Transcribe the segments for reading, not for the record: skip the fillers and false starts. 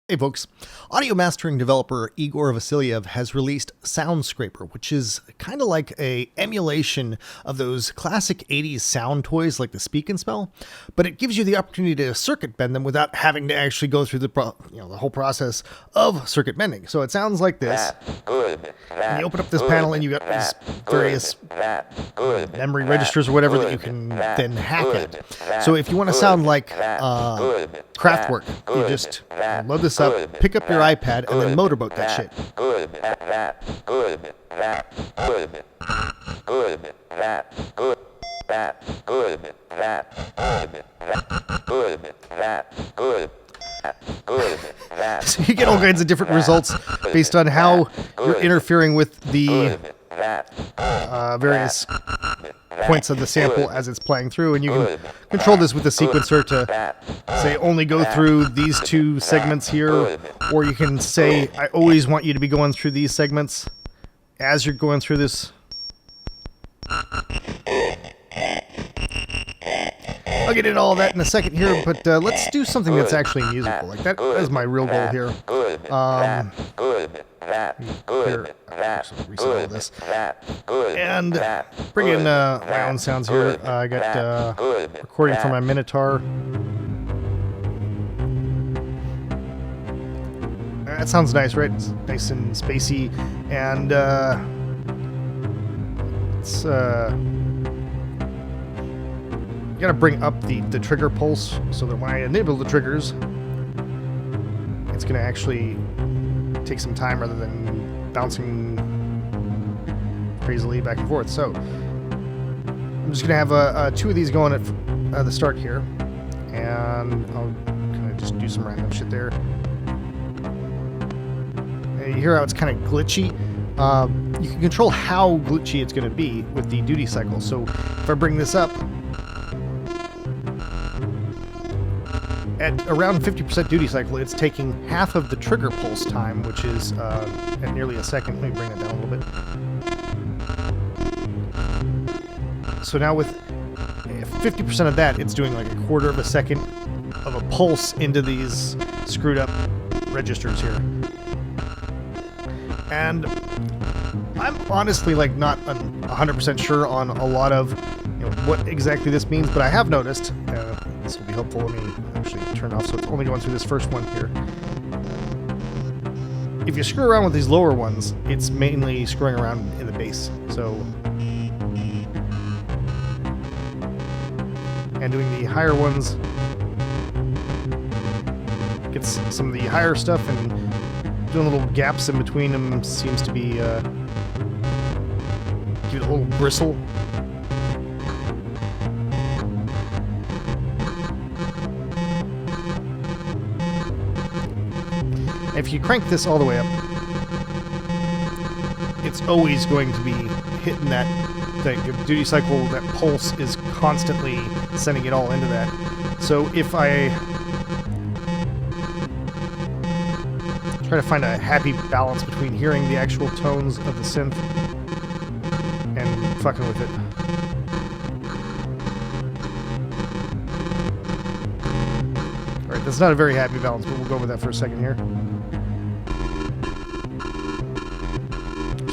Hey folks, audio mastering developer Igor Vasilyev has released SoundScaper, which is kind of like a emulation of those classic 80s sound toys like the Speak and Spell, but it gives you the opportunity to circuit bend them without having to actually go through the whole process of circuit bending. So it sounds like this. And you open up this panel and you got these various memory registers or whatever that you can then hack at. So if you want to sound like Kraftwerk, you just load this up, pick up your iPad, and then motorboat that shit. So you get all kinds of different results based on how you're interfering with the various points of the sample as it's playing through, and you can control this with the sequencer to say only go through these two segments here, or you can say I always want you to be going through these segments as you're going through this. I'll get into all that in a second here, but let's do something that's actually musical. Like that is my real goal here. Reset all this and bring in my own sounds here. I got recording from my Minotaur. That sounds nice, right? It's nice and spacey, and it's you gotta bring up the trigger pulse so that when I enable the triggers, it's gonna actually take some time rather than bouncing crazily back and forth. So I'm just gonna have two of these going at the start here, and I'll kind of just do some random shit there. And you hear how it's kind of glitchy. You can control how glitchy it's gonna be with the duty cycle. So if I bring this up at around 50% duty cycle, it's taking half of the trigger pulse time, which is at nearly a second. Let me bring that down a little bit. So now with 50% of that, it's doing like a quarter of a second of a pulse into these screwed up registers here. And I'm honestly like not 100% sure on a lot of what exactly this means, but I have noticed, this will be helpful. Let me actually turn off so it's only going through this first one here. If you screw around with these lower ones, it's mainly screwing around in the bass. So, and doing the higher ones gets some of the higher stuff, and doing little gaps in between them seems to be give it a little bristle. If you crank this all the way up, it's always going to be hitting that duty cycle. That pulse is constantly sending it all into that. So if I try to find a happy balance between hearing the actual tones of the synth and fucking with it. Alright, that's not a very happy balance, but we'll go with that for a second here.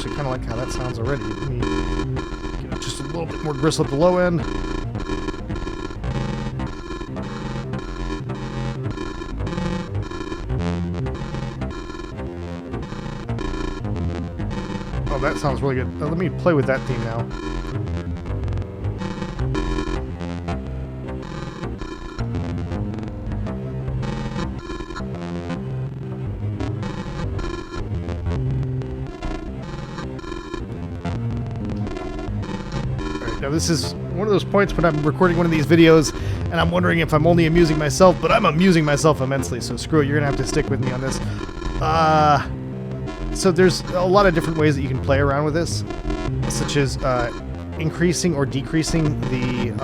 Kind of like how that sounds already. Let me get it just a little bit more gristle at the low end. Oh, that sounds really good. Let me play with that theme now. Now this is one of those points when I'm recording one of these videos and I'm wondering if I'm only amusing myself, but I'm amusing myself immensely, so screw it, you're gonna have to stick with me on this. So there's a lot of different ways that you can play around with this, such as increasing or decreasing the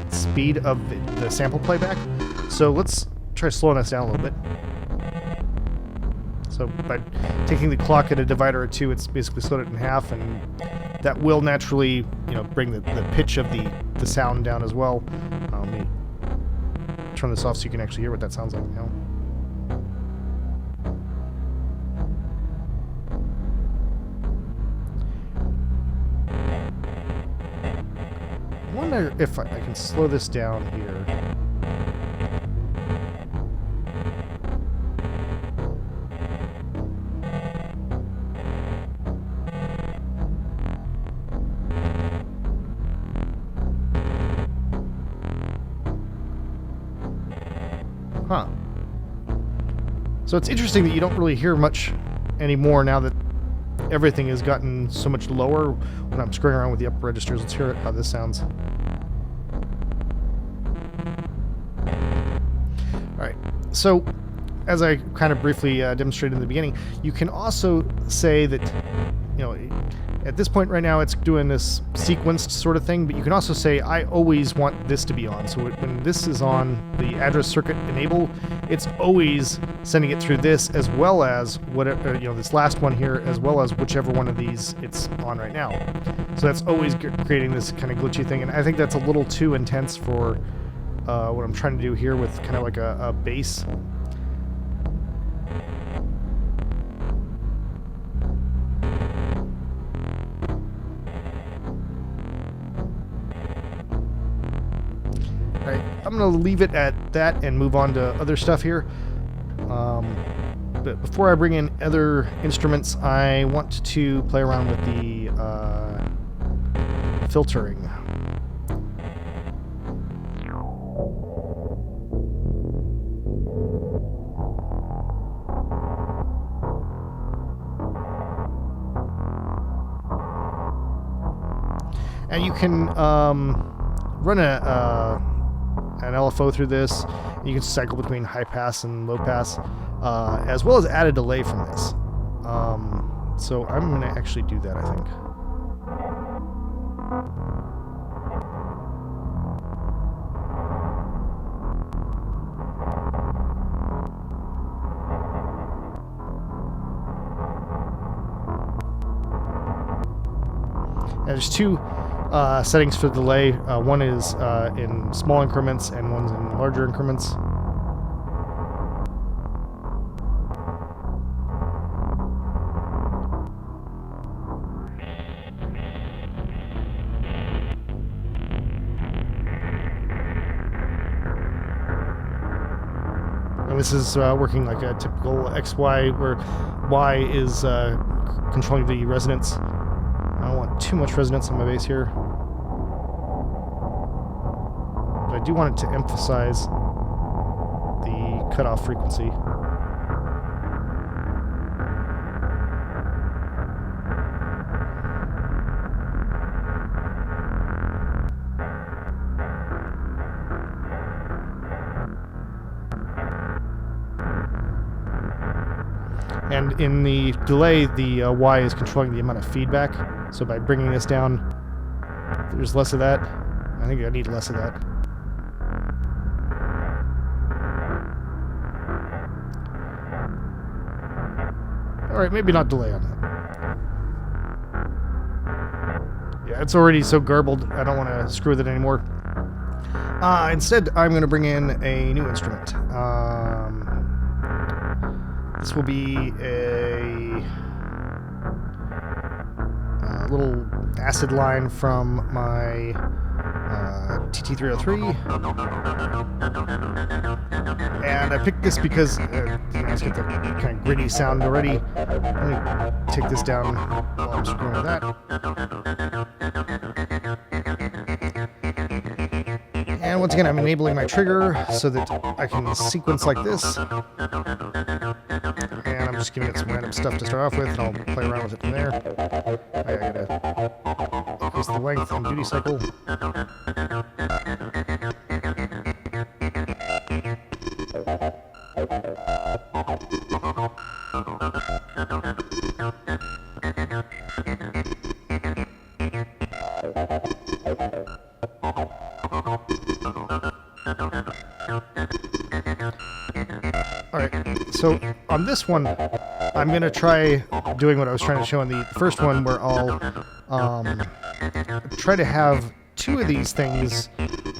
speed of the sample playback. So let's try slowing this down a little bit. So by taking the clock at a divider of 2, it's basically slowed it in half, and that will naturally, bring the pitch of the sound down as well. Let me turn this off so you can actually hear what that sounds like now. wonder if I can slow this down here. Huh. So it's interesting that you don't really hear much anymore now that everything has gotten so much lower when I'm screwing around with the upper registers. Let's hear how this sounds. Alright, so as I kind of briefly demonstrated in the beginning, you can also say that, you know, at this point right now it's doing this sequenced sort of thing, but you can also say I always want this to be on. So when this is on the address circuit enable, it's always sending it through this as well as whatever, you know, this last one here, as well as whichever one of these it's on right now. So that's always creating this kind of glitchy thing, and I think that's a little too intense for what I'm trying to do here with kind of like a bass. Alright, I'm going to leave it at that and move on to other stuff here. But before I bring in other instruments, I want to play around with the filtering. And you can run an LFO through this. You can cycle between high pass and low pass, as well as add a delay from this. So I'm going to actually do that, I think. And there's two settings for the delay. One is in small increments and one's in larger increments. And this is working like a typical XY, where Y is controlling the resonance. I don't want too much resonance on my bass here, but I do want it to emphasize the cutoff frequency. And in the delay, the Y is controlling the amount of feedback. So by bringing this down, there's less of that. I think I need less of that. Alright, maybe not delay on that. Yeah, it's already so garbled, I don't want to screw with it anymore. Instead, I'm going to bring in a new instrument. This will be a little acid line from my TT303, and I picked this because it's got the kind of gritty sound already. Let me take this down while I'm screwing with that. And once again, I'm enabling my trigger so that I can sequence like this. And I'm just giving it some random stuff to start off with, and I'll play around with it from there. I gotta increase the length and duty cycle. Alright, so on this one, I'm going to try doing what I was trying to show in the first one, where I'll try to have two of these things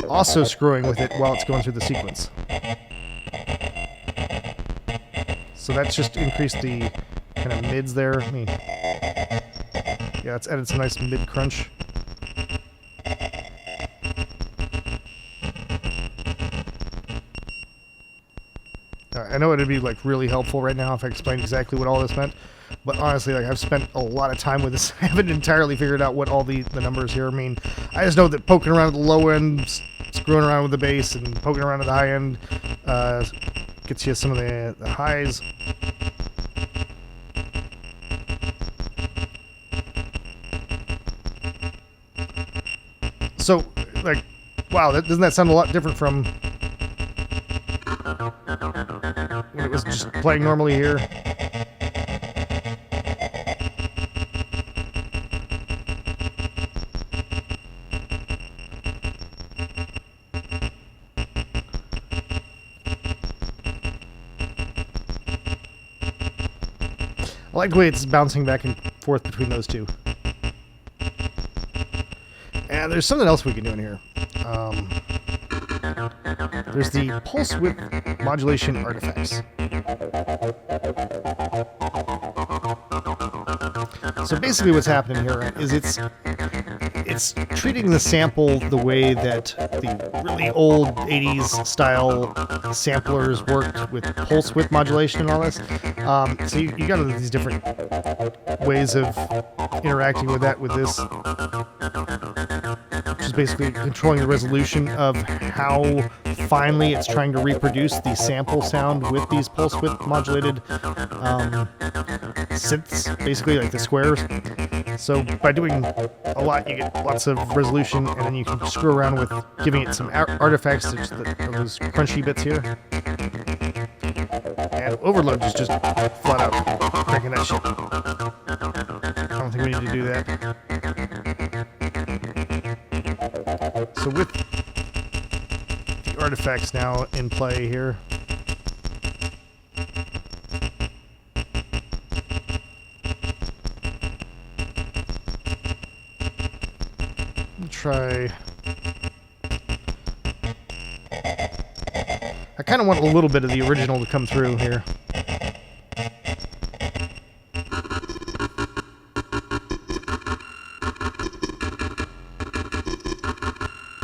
also screwing with it while it's going through the sequence. So that's just increased the kind of mids there. Yeah, it's added some nice mid crunch. I know it'd be like really helpful right now if I explained exactly what all this meant, but honestly, like I've spent a lot of time with this. I haven't entirely figured out what all the numbers here mean. I just know that poking around at the low end, screwing around with the bass, and poking around at the high end gets you some of the highs. So, like, wow, doesn't that sound a lot different from when it was just playing normally here? I like the way it's bouncing back and forth between those two. And there's something else we can do in here. There's the pulse width modulation artifacts. So basically what's happening here is it's treating the sample the way that the really old 80s style samplers worked with pulse width modulation and all this. So you got these different ways of interacting with that with this, which is basically controlling the resolution of how finely it's trying to reproduce the sample sound with these pulse width modulated synths, basically like the squares. So by doing a lot, you get lots of resolution, and then you can screw around with giving it some artifacts, those crunchy bits here. And overload is just flat out cranking that shit. I don't think we need to do that. So with the artifacts now in play here, try. I kind of want a little bit of the original to come through here.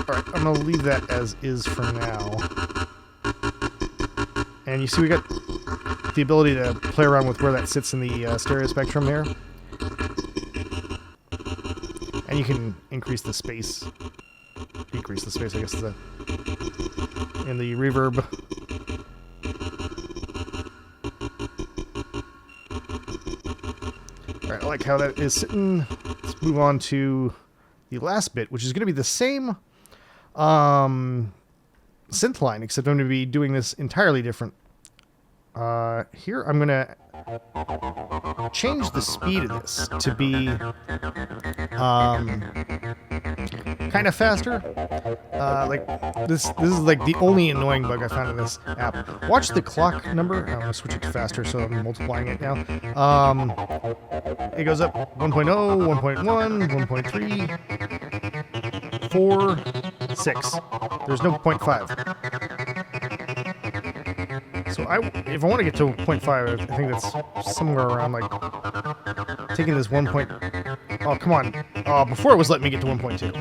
Alright, I'm going to leave that as is for now. And you see we got the ability to play around with where that sits in the stereo spectrum here. And you can increase the space, decrease the space, I guess, in the reverb. Alright, I like how that is sitting. Let's move on to the last bit, which is going to be the same synth line, except I'm going to be doing this entirely different. Here I'm going to change the speed of this to be kind of faster. Like this is like the only annoying bug I found in this app. Watch the clock number. I'm gonna switch it to faster, so I'm multiplying it now. It goes up 1.0, 1.1, 1.3, 4, 6. There's no 0.5. So if I want to get to 0.5, I think that's somewhere around like taking this 1. Oh, come on. Before it was letting me get to 1.2.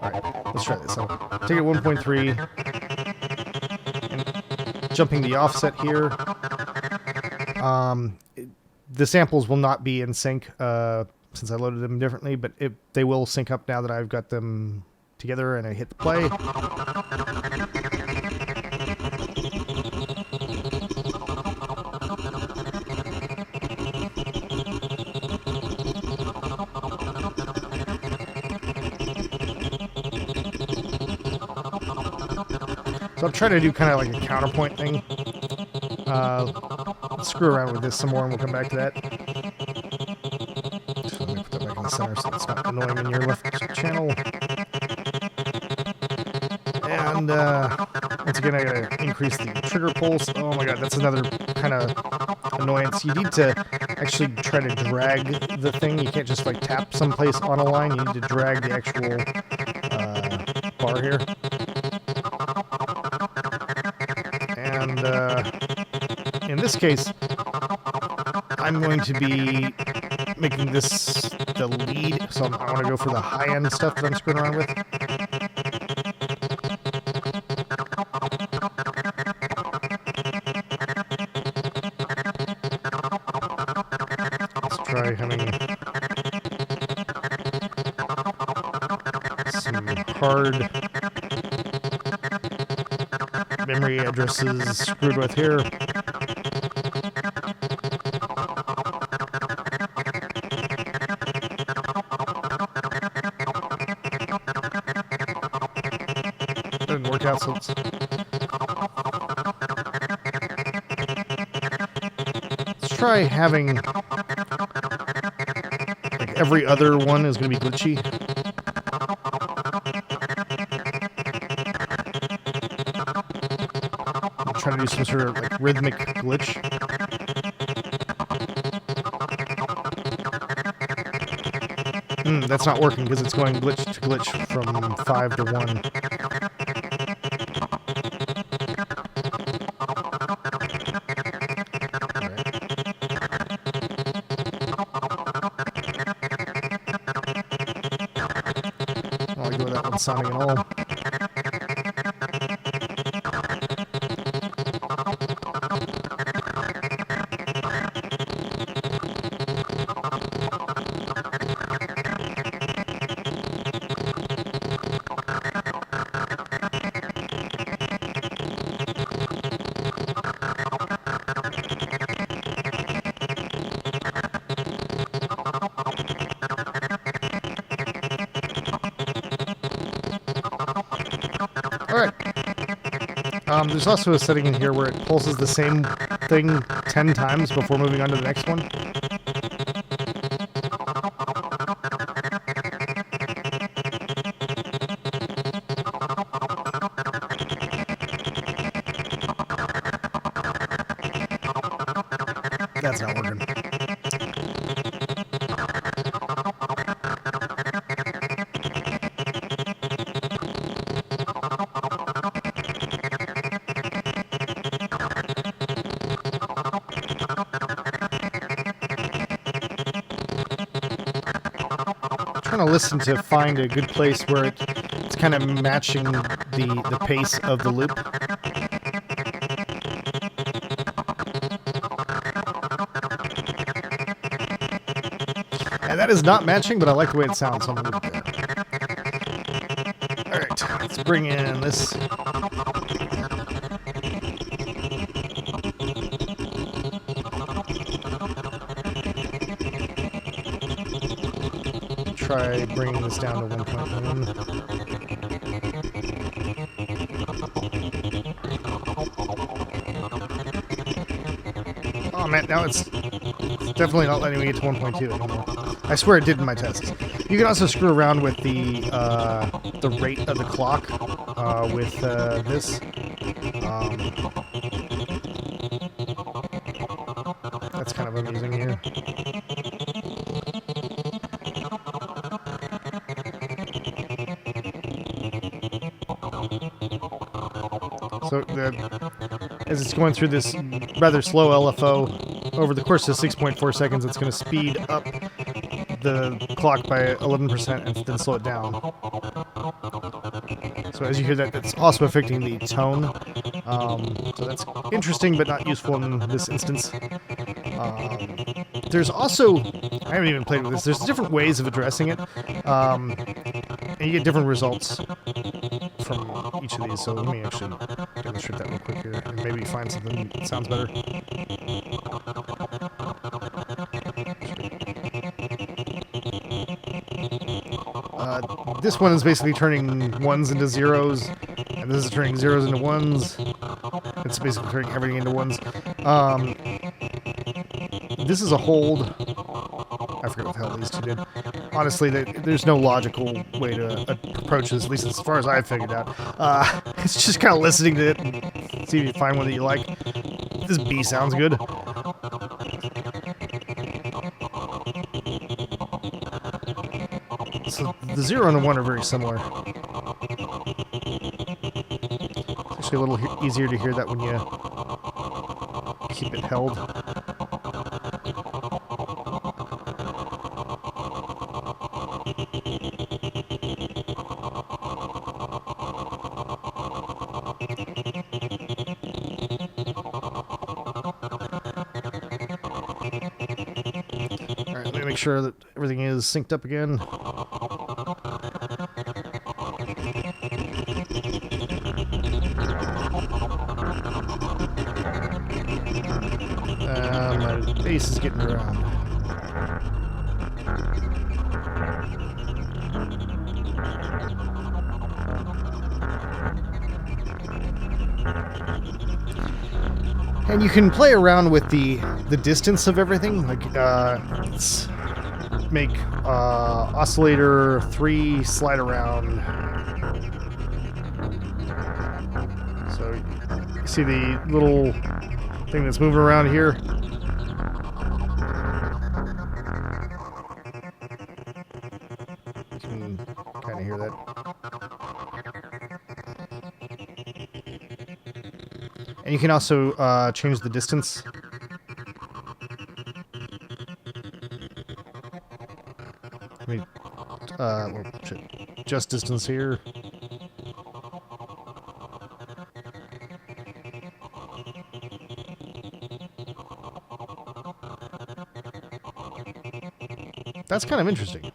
Alright, let's try this. So take it 1.3 and jumping the offset here. The samples will not be in sync since I loaded them differently, but they will sync up now that I've got them together and I hit the play. So I'm trying to do kind of like a counterpoint thing. Let's screw around with this some more and we'll come back to that. Just let me put that back in the center so it's not annoying in your left channel. And once again, I gotta increase the trigger pulse. Oh my god, that's another kind of annoyance. You need to actually try to drag the thing. You can't just like tap someplace on a line. You need to drag the actual bar here. And in this case, I'm going to be making this the lead, so I want to go for the high-end stuff that I'm screwing around with. card memory addresses screwed with here. Didn't work out, so let's try having like every other one is going to be glitchy. I'm trying to do some sort of like rhythmic glitch. That's not working because it's going glitch to glitch from 5 to 1. I like the way that one's sounding at all. There's also a setting in here where it pulses the same thing 10 times before moving on to the next one. That's not working. Trying to listen to find a good place where it's kind of matching the pace of the loop. And that is not matching, but I like the way it sounds, so I'm going to leave it there. Alright, let's bring in this. Try bringing this down to 1.1. Oh man, now it's definitely not letting me get to 1.2 anymore. I swear it did in my tests. You can also screw around with the rate of the clock with this. That's kind of amusing here. So as it's going through this rather slow LFO, over the course of 6.4 seconds, it's going to speed up the clock by 11% and then slow it down. So as you hear that, it's also affecting the tone. So that's interesting, but not useful in this instance. There's also, I haven't even played with this, there's different ways of addressing it. And you get different results from each of these, so let me actually demonstrate that real quick here, and maybe find something that sounds better. This one is basically turning ones into zeros, and this is turning zeros into ones. It's basically turning everything into ones. This is a hold. I forget what the hell these two did. Honestly, there's no logical way to approach this, at least as far as I've figured out. It's just kind of listening to it and see if you find one that you like. This B sounds good. So the 0 and the 1 are very similar. It's actually a little easier to hear that when you keep it held. Alright, let me make sure that everything is synced up again. My bass is getting around. And you can play around with the distance of everything. Like, let's make oscillator 3 slide around. So you see the little thing that's moving around here. You can kind of hear that. And you can also change the distance. Well, just distance here. That's kind of interesting.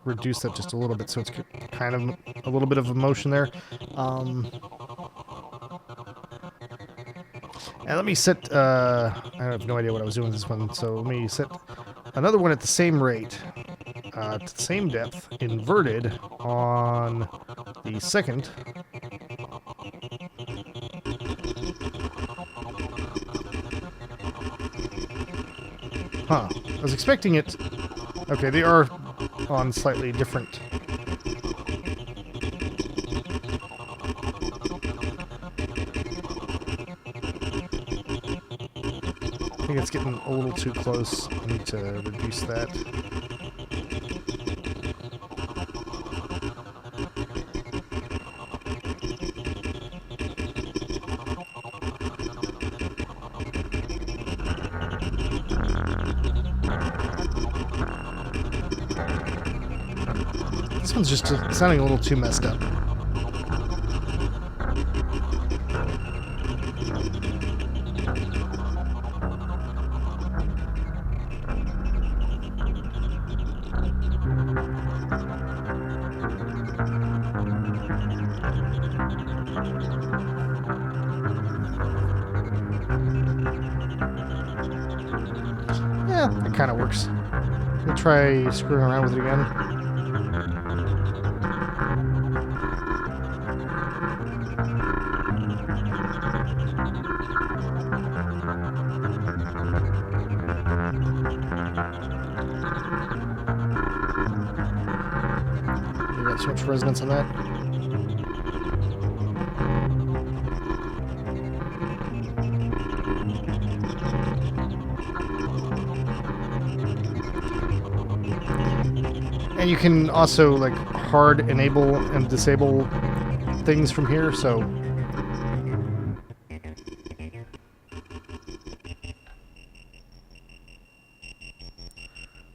Reduce that just a little bit so it's kind of a little bit of a motion there. And let me set, I have no idea what I was doing with this one, so let me set another one at the same rate, to the same depth, inverted on the second. Huh. I was expecting it. Okay, they are on slightly different. I think it's getting a little too close. I need to reduce that. This one's just sounding a little too messed up. Yeah, it kind of works. We'll try screwing around with it again. You got so much resonance on that. And you can also like hard enable and disable things from here, so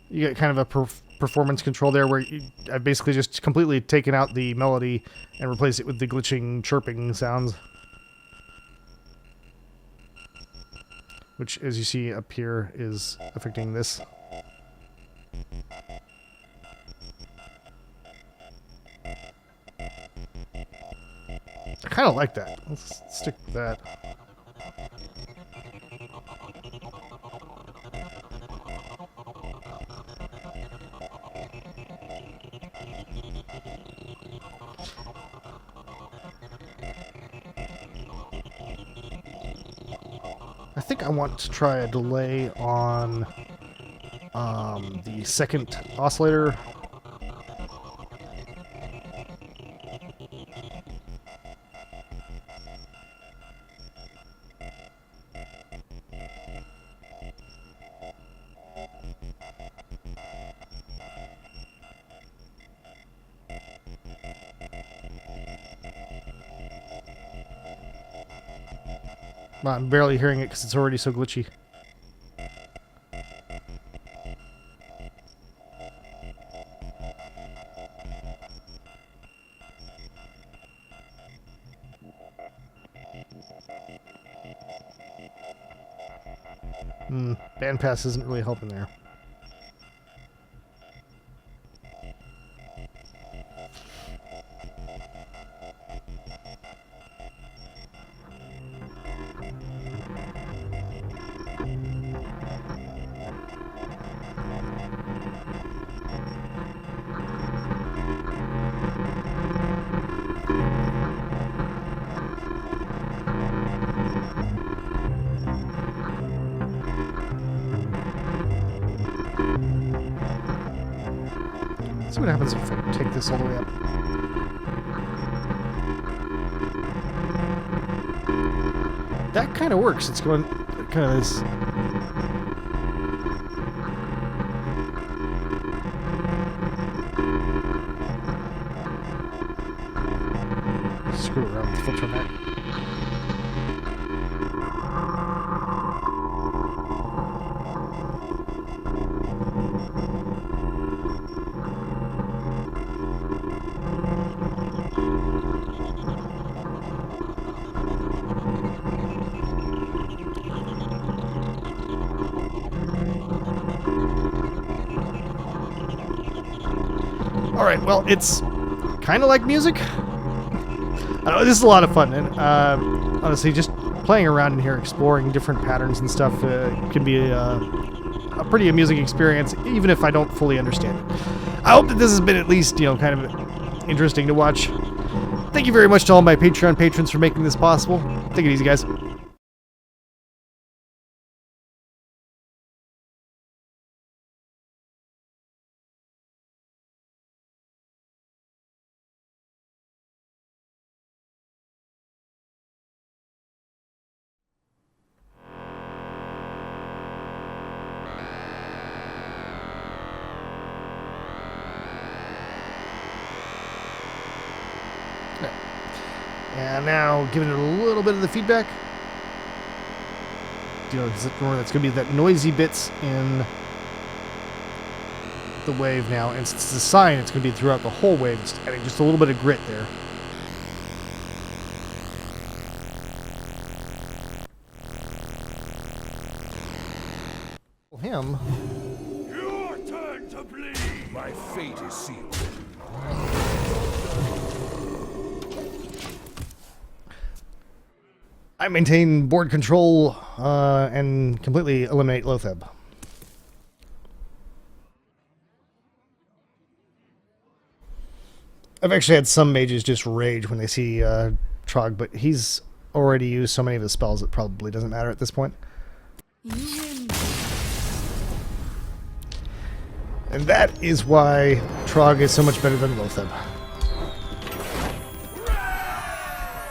you get kind of a performance control there where I've basically just completely taken out the melody and replaced it with the glitching chirping sounds, which, as you see up here, is affecting this. I kind of like that. Let's stick with that. I think I want to try a delay on the second oscillator. I'm barely hearing it because it's already so glitchy. Bandpass isn't really helping there. see what happens if I take this all the way up. That kind of works. It's going kind of this. Screw around with the filter mat. Alright, well, it's kind of like music. This is a lot of fun, and honestly, just playing around in here, exploring different patterns and stuff can be a pretty amusing experience, even if I don't fully understand it. I hope that this has been at least, kind of interesting to watch. Thank you very much to all my Patreon patrons for making this possible. Take it easy, guys. And now, giving it a little bit of the feedback. That's going to be that noisy bits in the wave now. And since it's a sine, it's going to be throughout the whole wave. It's adding just a little bit of grit there. Him. Your turn to bleed. My fate is sealed. I maintain board control and completely eliminate Lotheb. I've actually had some mages just rage when they see Trog, but he's already used so many of his spells it probably doesn't matter at this point. And that is why Trog is so much better than Lotheb.